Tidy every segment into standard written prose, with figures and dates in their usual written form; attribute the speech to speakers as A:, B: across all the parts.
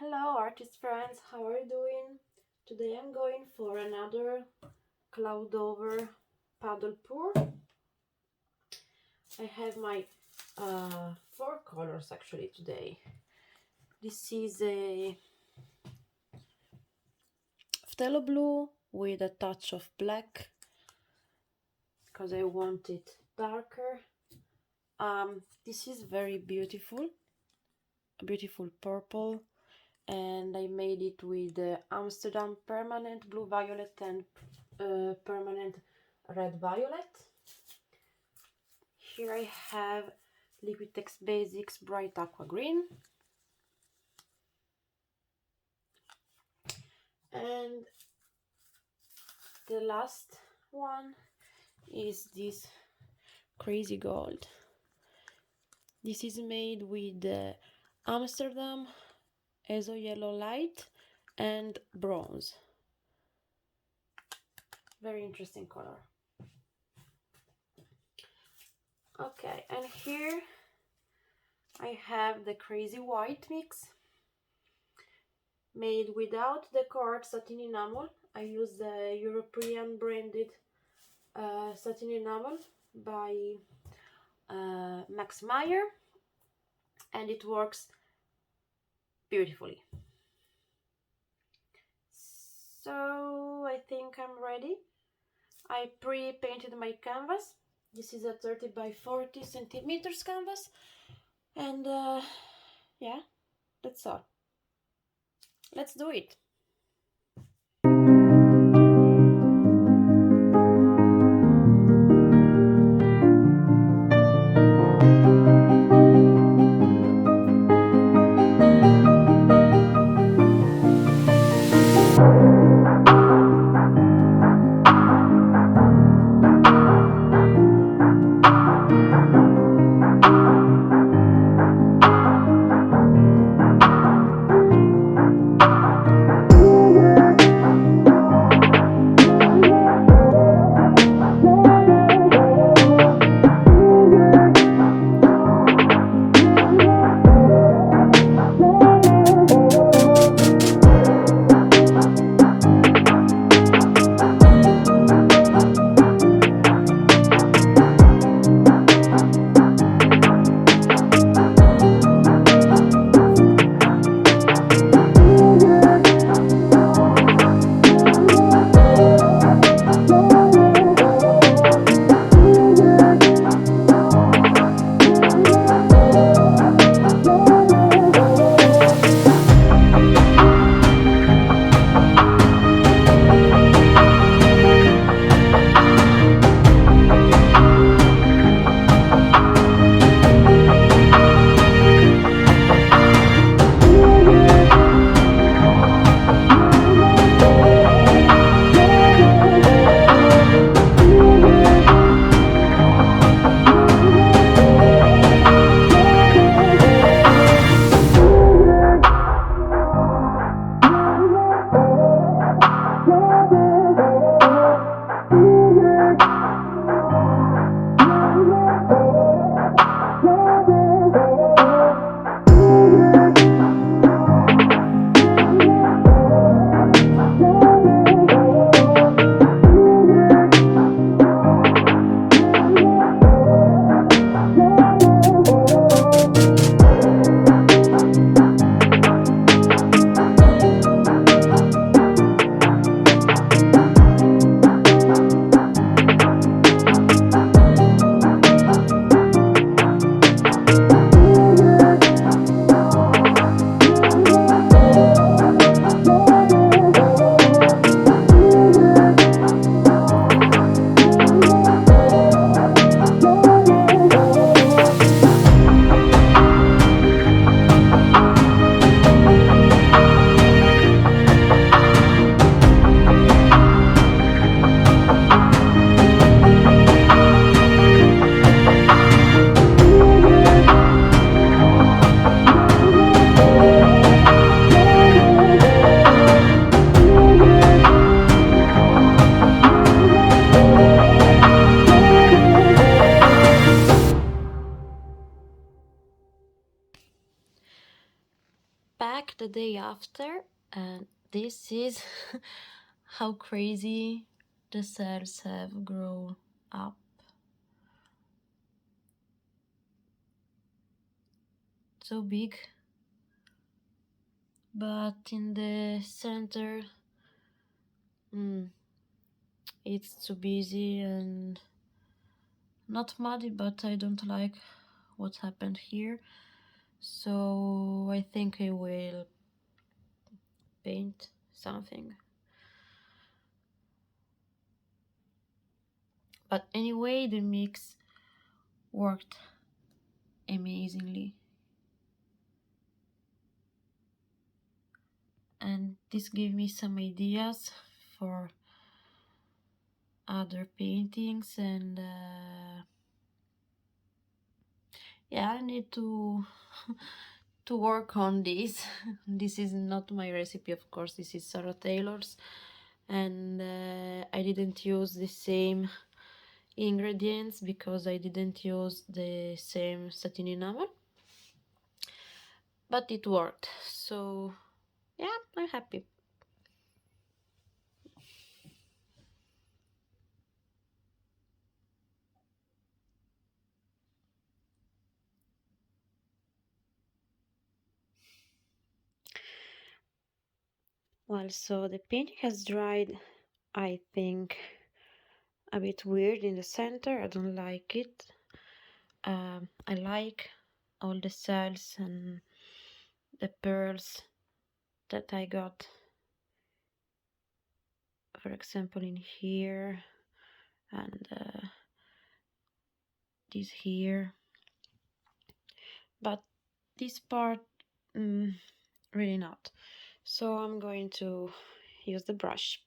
A: Hello artist friends, how are you doing? Today I'm going for another cloud over paddle pour. I have my four colors actually today. This is a phthalo blue with a touch of black because I want it darker. This is very beautiful, a beautiful purple, and I made it with Amsterdam permanent blue violet and permanent red violet. Here I have Liquitex Basics Bright Aqua Green, and the last one is this crazy gold. This is made with Amsterdam, Azo Yellow Light and Bronze. Very interesting color. Okay, and here I have the crazy white mix made without the cord satin enamel. I use the European branded satin enamel by Max Meyer, and it works beautifully. So I think I'm ready. I pre-painted my canvas. This is a 30 by 40 centimeters canvas, and yeah, that's all. Let's do it. back the day after, and this is how crazy the cells have grown up. So big, but in the center it's too busy and not muddy, but I don't like what happened here, so I think I will paint something. But anyway, the mix worked amazingly, and this gave me some ideas for other paintings, and yeah, I need to to work on this. This is not my recipe, of course, this is Sara Taylor's, and I didn't use the same ingredients because I didn't use the same satin enamel, but it worked, so yeah, I'm happy. Well, so the painting has dried, I think, a bit weird in the center. I don't like it. I like all the cells and the pearls that I got, for example, in here and this here, but this part really not. So I'm going to use the brush.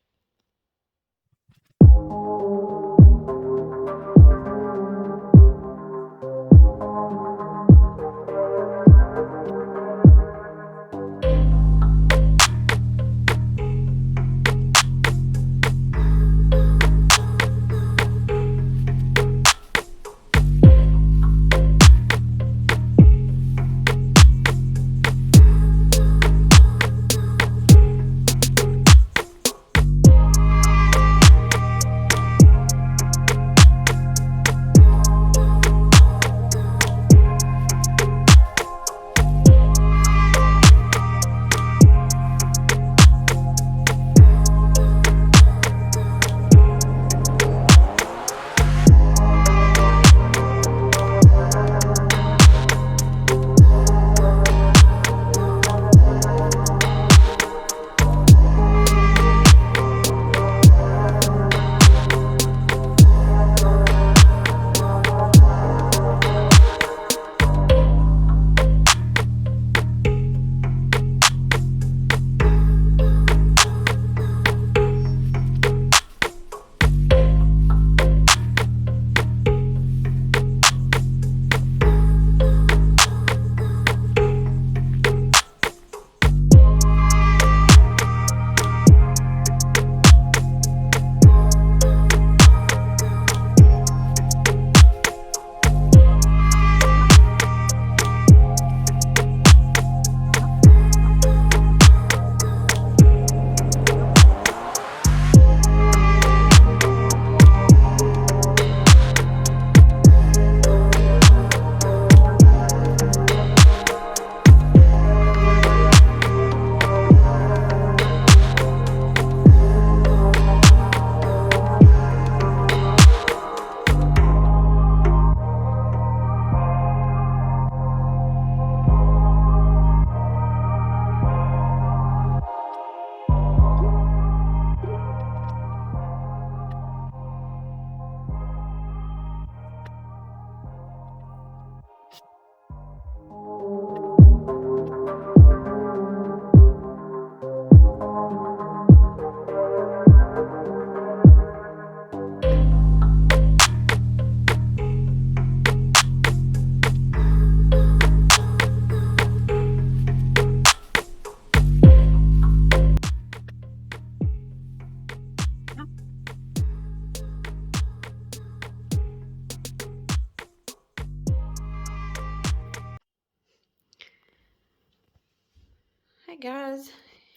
A: Hi guys,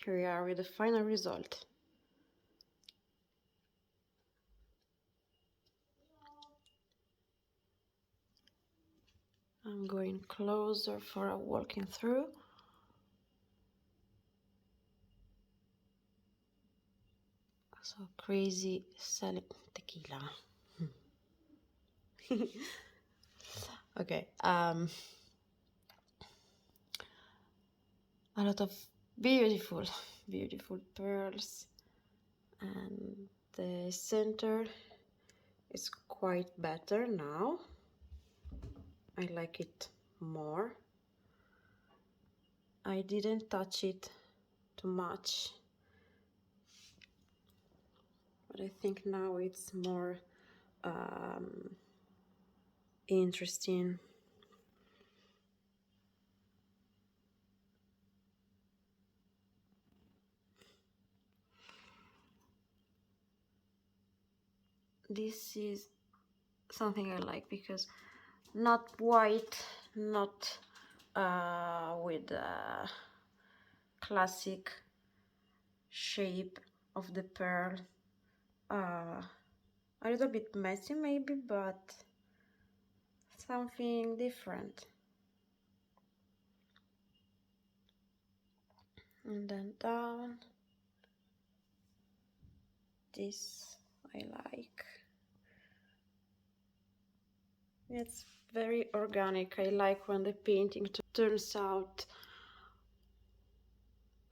A: here we are with the final result. I'm going closer for a walking through. So crazy selling tequila. Okay, a lot of beautiful, beautiful pearls, and the center is quite better now. I like it more. I didn't touch it too much, but I think now it's more interesting. This is something I like because not white, not with classic shape of the pearl, a little bit messy maybe, but something different. And then down, this I like. It's very organic. I like when the painting turns out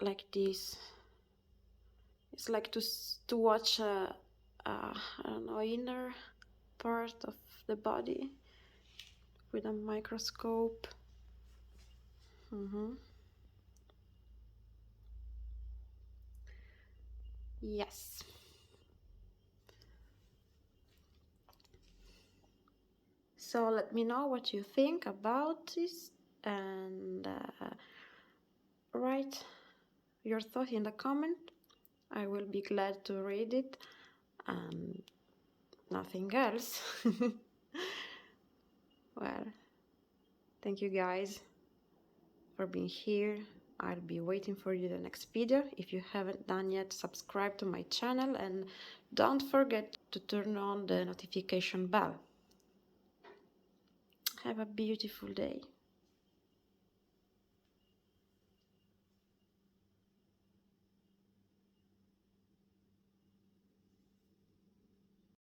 A: like this. It's like to watch I don't know, inner part of the body with a microscope. Yes. So let me know what you think about this, and write your thought in the comment. I will be glad to read it, and nothing else. Well, thank you guys for being here. I'll be waiting for you the next video. If you haven't done yet, subscribe to my channel and don't forget to turn on the notification bell. Have a beautiful day.